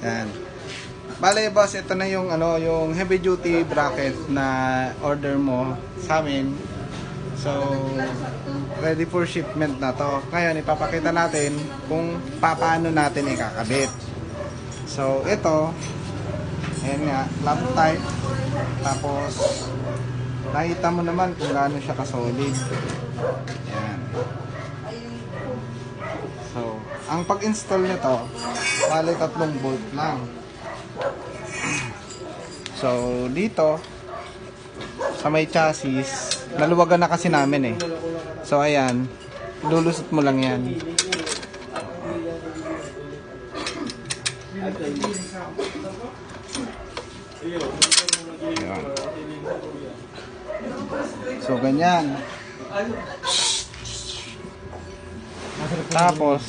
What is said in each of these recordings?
Yan. Bale boss, ito na yung ano, yung heavy duty bracket na order mo sa amin. So, ready for shipment na to. Ngayon, ipapakita natin kung paano natin ikakabit. So, ito, ayan nga, flat type. Tapos, nakita mo naman kung gaano siya ka-solid. Ayan. So, ang pag-install nito, bali 3 bolt lang. So, dito, sa may chassis, naluwagan na kasi namin eh. So, ayan, lulusot mo lang yan. Ayan. So, ganyan. Tapos,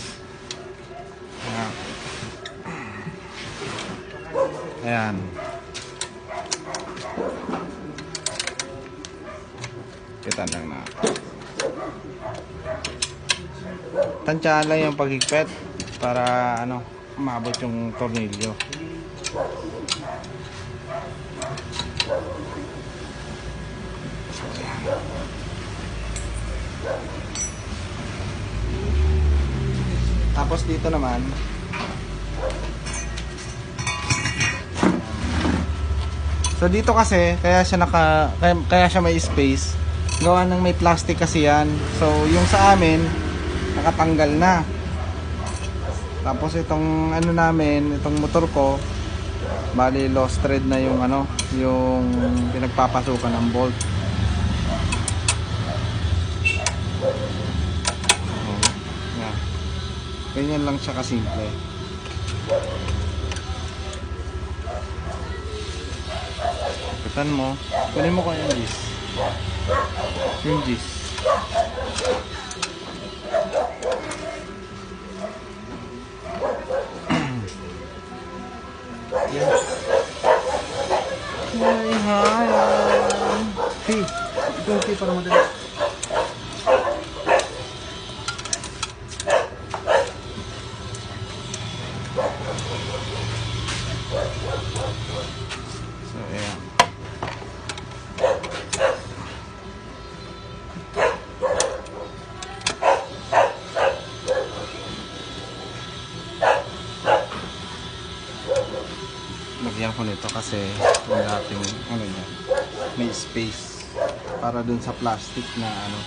ayan. Kita lang na. Tansyahan lang yung paghigpit para ano, umabot yung tornilyo. Tapos dito naman, so dito kasi kaya siya may space, gawa ng may plastic kasi yan. So yung sa amin nakatanggal na. Tapos itong ano namin, itong motor ko, bali lost thread na yung ano, yung pinagpapasukan ng bolt. Yeah. Ganyan lang siya kasimple. Kapitan mo, kunin mo ko yung gis. Yung gis. Hi. Ito para madali. So, ayan. Lagyan ko nito kasi yung ating ano niya, may space para dun sa plastic na ano,